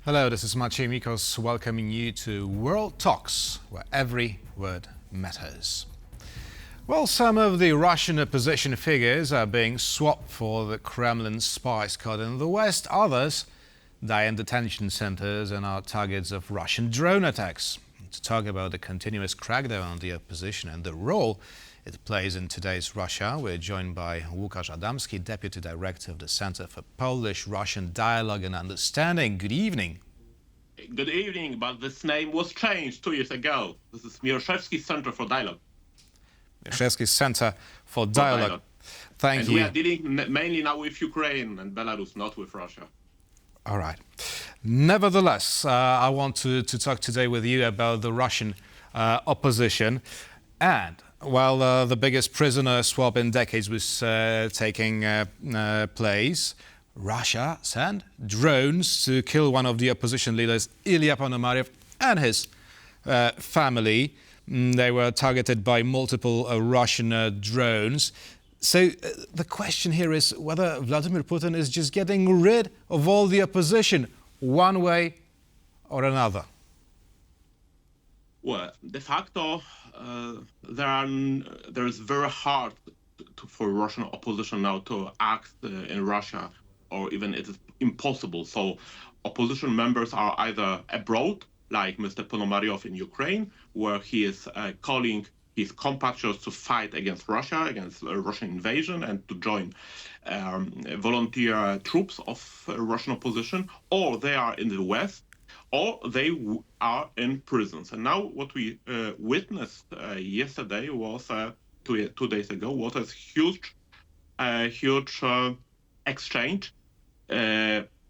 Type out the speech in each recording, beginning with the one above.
Hello, this is Maciej Mikos welcoming you to World Talks, where every word matters. Well, some of the Russian opposition figures are being swapped for the Kremlin spies caught in the West. Others die in detention centers and are targets of Russian drone attacks. To talk about the continuous crackdown on the opposition and the role it plays in today's Russia, we're joined by Łukasz Adamski, Deputy Director of the Center for Polish-Russian Dialogue and Understanding. Good evening. Good evening, but this name was changed 2 years ago. This is Miroszewski's Center for Dialogue. Miroszewski's Center for Dialogue. Thank and you. We are dealing mainly now with Ukraine and Belarus, not with Russia. All right. Nevertheless, I want to talk today with you about the Russian opposition. And while the biggest prisoner swap in decades was taking place, Russia sent drones to kill one of the opposition leaders, Ilia Ponomarov, and his family. They were targeted by multiple Russian drones. So the question here is whether Vladimir Putin is just getting rid of all the opposition one way or another. Well, de facto, there is very hard for Russian opposition now to act in Russia, or even it is impossible. So opposition members are either abroad, like Mr. Ponomarov in Ukraine, where he is calling his compatriots to fight against Russia, against Russian invasion, and to join volunteer troops of Russian opposition, or they are in the West, or they are in prisons. And now what we witnessed yesterday was, 2 days ago, was a huge exchange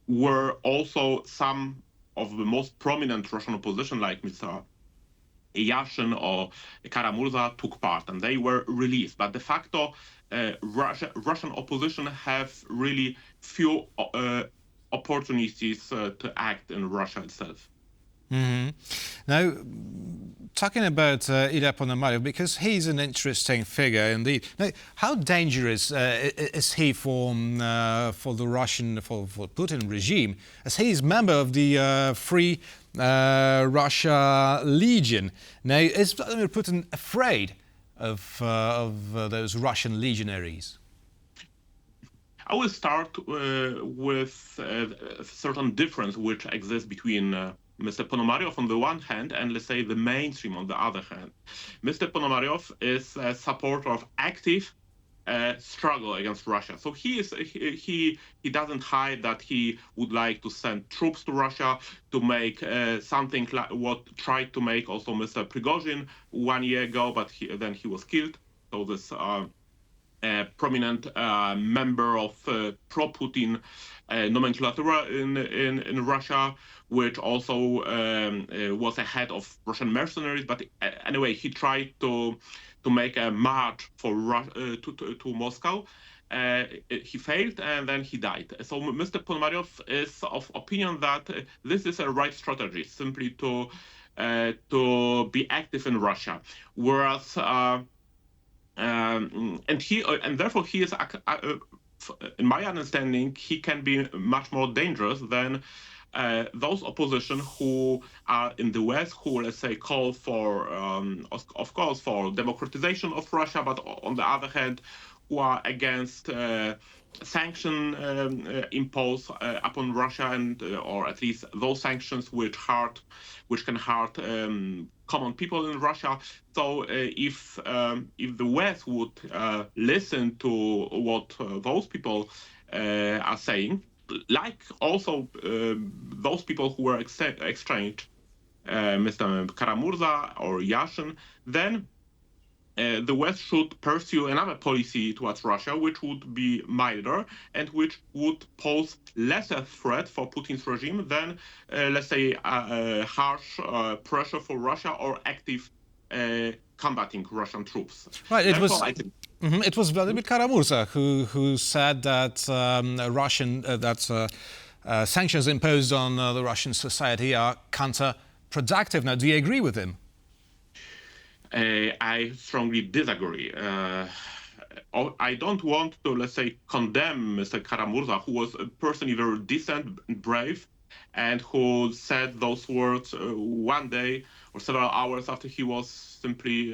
where also some of the most prominent Russian opposition, like Mr. Asashin or Kara-Murza, took part, and they were released. But de facto, Russian opposition have really few opportunities to act in Russia itself. Mm-hmm. Now, talking about Ilia Ponomarov, because he's an interesting figure indeed. Now, how dangerous is he for the Russian, for Putin regime, as he is member of the Free Russia Legion? Now, is Vladimir Putin afraid of those Russian legionaries? I will start with a certain difference which exists between Mr. Ponomarov on the one hand and, let's say, the mainstream on the other hand. Mr. Ponomarov is a supporter of active struggle against Russia. So he doesn't hide that he would like to send troops to Russia to make something like what tried to make also Mr. Prigozhin 1 year ago, but then he was killed. So this prominent member of pro-Putin nomenclatura in Russia, which also was a head of Russian mercenaries. But anyway, he tried to make a march for to Moscow. He failed, and then he died. So Mr. Ponomarov is of opinion that this is a right strategy, simply to be active in Russia, whereas. And therefore he is, in my understanding, he can be much more dangerous than those opposition who are in the West, who, let's say, call for, of course, for democratization of Russia, but on the other hand, who are against sanction imposed upon Russia, and or at least those sanctions which can hurt common people in Russia. So if the West would listen to what those people are saying, like also those people who were exchanged, Mr. Kara-Murza or Yashin, then the West should pursue another policy towards Russia, which would be milder and which would pose lesser threat for Putin's regime than, let's say, harsh pressure for Russia or active combating Russian troops. Right. It was Vladimir Kara-Murza who said that sanctions imposed on the Russian society are counterproductive. Now, do you agree with him? I strongly disagree. I don't want to, let's say, condemn Mr. Kara-Murza, who was personally very decent and brave, and who said those words one day or several hours after he was simply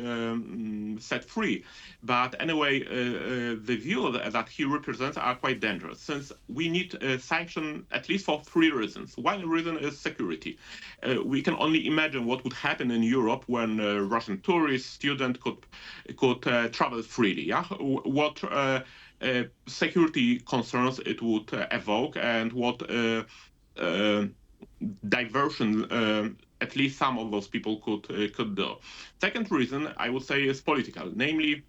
set free. But anyway, the view that he represents are quite dangerous, since we need sanction at least for three reasons. One reason is security. We can only imagine what would happen in Europe when Russian tourists, students could travel freely. Yeah, what security concerns it would evoke, and what diversion at least some of those people could do. Second reason, I would say, is political. Namely,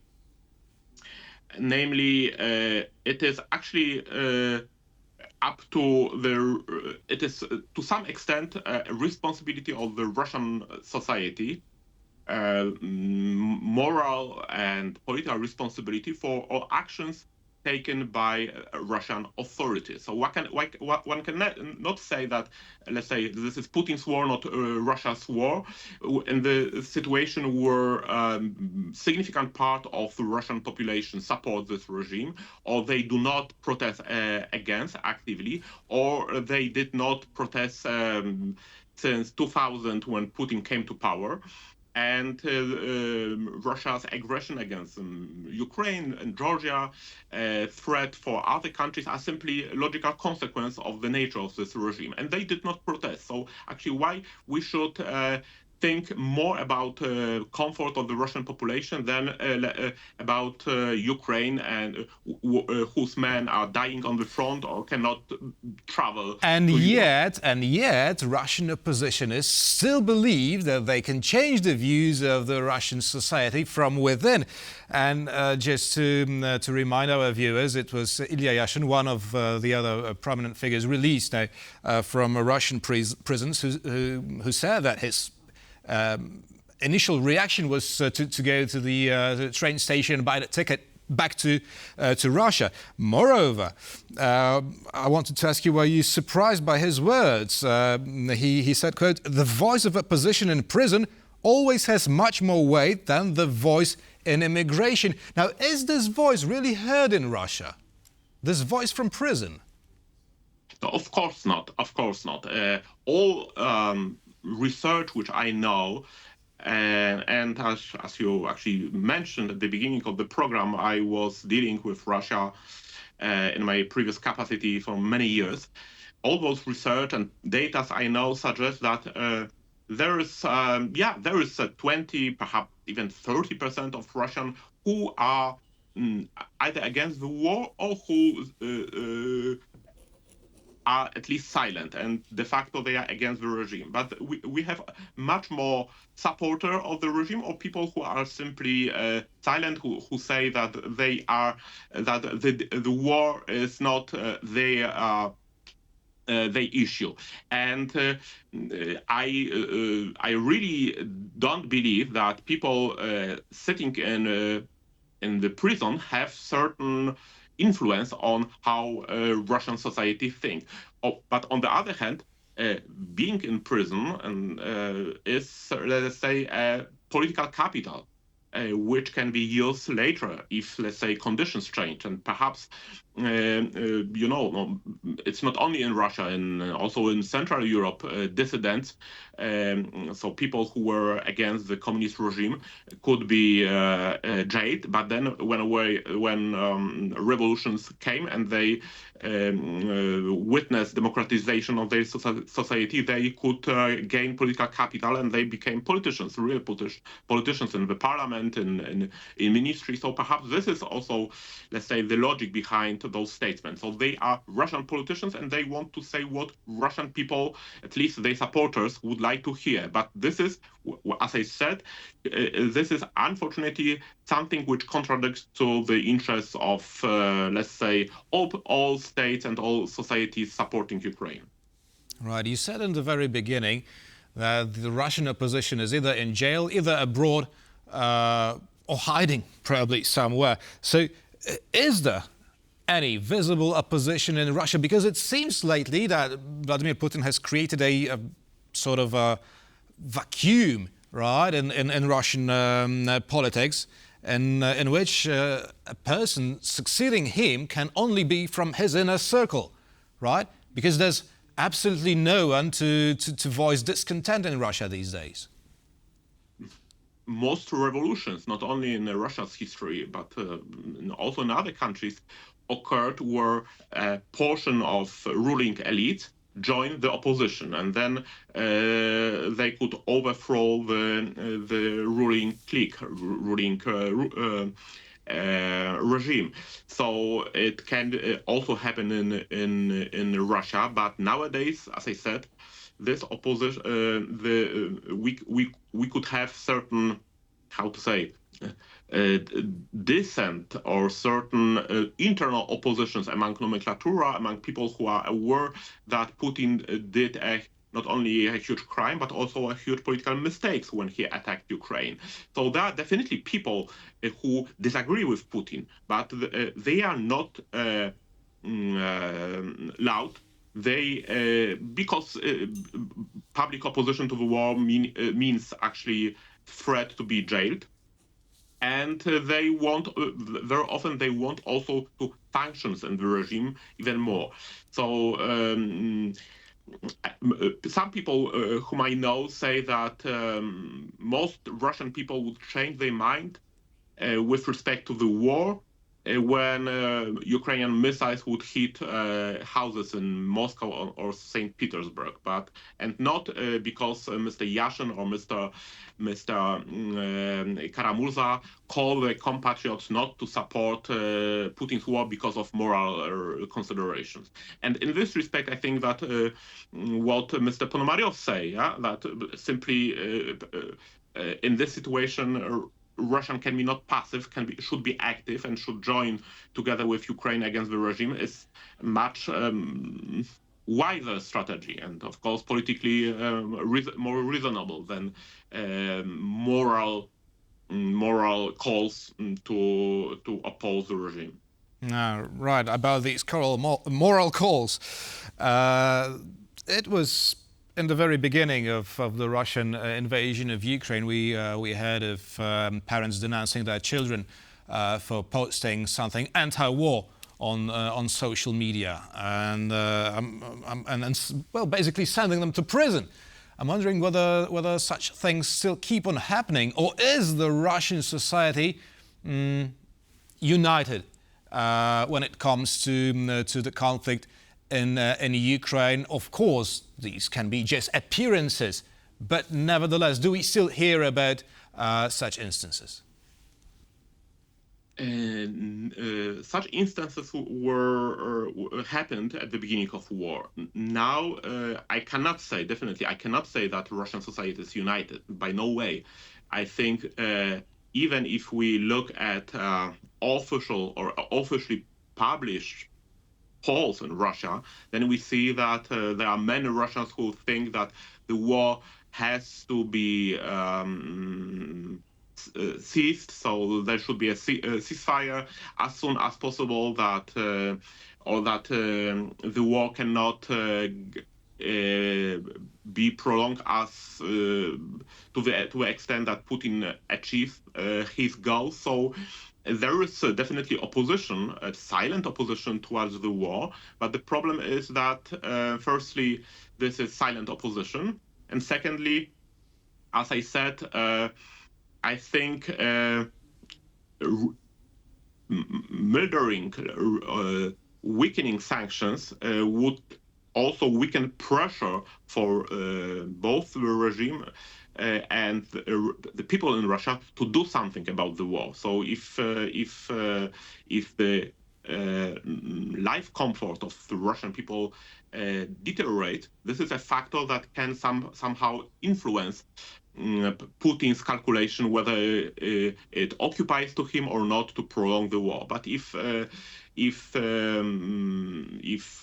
it is actually up to it is to some extent a responsibility of the Russian society, moral and political responsibility for all actions taken by Russian authorities. So one can not say that, let's say, this is Putin's war, not Russia's war, in the situation where significant part of the Russian population support this regime, or they do not protest against actively, or they did not protest since 2000 when Putin came to power. And Russia's aggression against Ukraine and Georgia, threat for other countries, are simply a logical consequence of the nature of this regime. And they did not protest. So actually, why we should think more about comfort of the Russian population than about Ukraine and whose men are dying on the front or cannot travel. And yet, Russian oppositionists still believe that they can change the views of the Russian society from within. And just to remind our viewers, it was Ilia Asashin, one of the other prominent figures released now from Russian prisons, who said that his initial reaction was to go to the train station and buy the ticket back to Russia. Moreover, I wanted to ask you, were you surprised by his words? He said, quote, "The voice of opposition in prison always has much more weight than the voice in immigration." Now, is this voice really heard in Russia? This voice from prison? No, of course not. Of course not. All research which I know, and as you actually mentioned at the beginning of the program, I was dealing with Russia in my previous capacity for many years. All those research and data I know suggest that there is a 20, perhaps even 30% of Russians who are either against the war or who are at least silent, and de facto they are against the regime. But we have much more supporter of the regime, or people who are simply silent, who say that the war is not their issue. And I really don't believe that people sitting in the prison have certain influence on how Russian society think. But on the other hand, being in prison is, let's say, a political capital, which can be used later if, let's say, conditions change. And perhaps, it's not only in Russia, and also in Central Europe, dissidents, so people who were against the communist regime, could be jailed. But then when revolutions came and they witnessed democratization of their society, they could gain political capital, and they became politicians, real politicians in the parliament, in ministry. So perhaps this is also, let's say, the logic behind those statements. So they are Russian politicians, and they want to say what Russian people, at least their supporters, would like to hear. But this is, as I said, this is unfortunately something which contradicts to the interests of, let's say, all states and all societies supporting Ukraine. Right. You said in the very beginning that the Russian opposition is either in jail, either abroad, or hiding probably somewhere. So is there any visible opposition in Russia? Because it seems lately that Vladimir Putin has created a sort of a vacuum, right, in Russian politics, in which a person succeeding him can only be from his inner circle, right? Because there's absolutely no one to voice discontent in Russia these days. Most revolutions, not only in Russia's history, but also in other countries, occurred where a portion of ruling elite joined the opposition, and then they could overthrow the ruling clique, ruling regime. So it can also happen in Russia, but nowadays, as I said, this opposition, we could have certain, how to say, dissent or certain internal oppositions among nomenclatura, among people who are aware that Putin did not only a huge crime, but also a huge political mistakes when he attacked Ukraine. So there are definitely people who disagree with Putin, but they are not loud. They because public opposition to the war means actually threat to be jailed, and they want very often they want also to functions in the regime even more. So some people whom I know say that most Russian people would change their mind with respect to the war when Ukrainian missiles would hit houses in Moscow or St. Petersburg, and not because Mr. Yashin or Mr. Karamurza call the compatriots not to support Putin's war because of moral considerations. And in this respect, I think that what Mr. Ponomarov say, that simply in this situation, Russia can be not passive, should be active, and should join together with Ukraine against the regime is much wiser strategy, and of course politically more reasonable than moral calls to oppose the regime. Right, about these moral calls. It was in the very beginning of the Russian invasion of Ukraine, we heard of parents denouncing their children for posting something anti-war on social media and basically sending them to prison. I'm wondering whether such things still keep on happening, or is the Russian society united when it comes to the conflict in Ukraine? Of course, these can be just appearances, but nevertheless, do we still hear about such instances? Such instances happened at the beginning of war. Now, I cannot say that Russian society is united. By no way. I think even if we look at official or officially published polls in Russia, then we see that there are many Russians who think that the war has to be ceased, so there should be a ceasefire as soon as possible, that the war cannot be prolonged as to the extent that Putin achieves his goals. So there is definitely opposition, a silent opposition towards the war, but the problem is that firstly, this is silent opposition, and secondly, as I said, I think mildering, weakening sanctions would also weaken pressure for both the regime and the people in Russia to do something about the war. So if the life comfort of the Russian people deteriorate, this is a factor that can somehow influence Putin's calculation whether it occupies to him or not to prolong the war. But if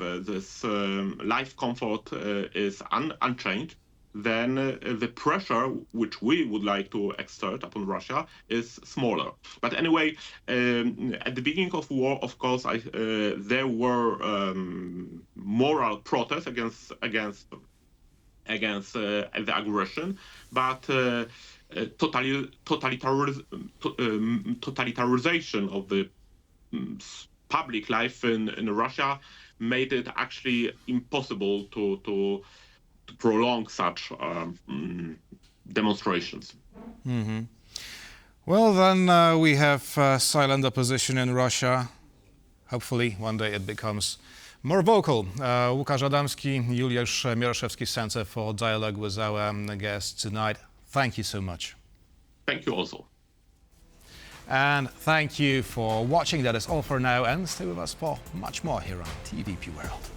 this life comfort is unchanged, then the pressure which we would like to exert upon Russia is smaller. But anyway, at the beginning of war, of course, there were moral protests against the aggression, but totalitarianization of the public life in Russia made it actually impossible to prolong such demonstrations. Well, then we have silent opposition in Russia. Hopefully, one day it becomes more vocal. Łukasz Adamski, Juliusz Mieroszewski Center for Dialogue was our guest tonight. Thank you so much. Thank you also. And thank you for watching. That is all for now, and stay with us for much more here on TVP World.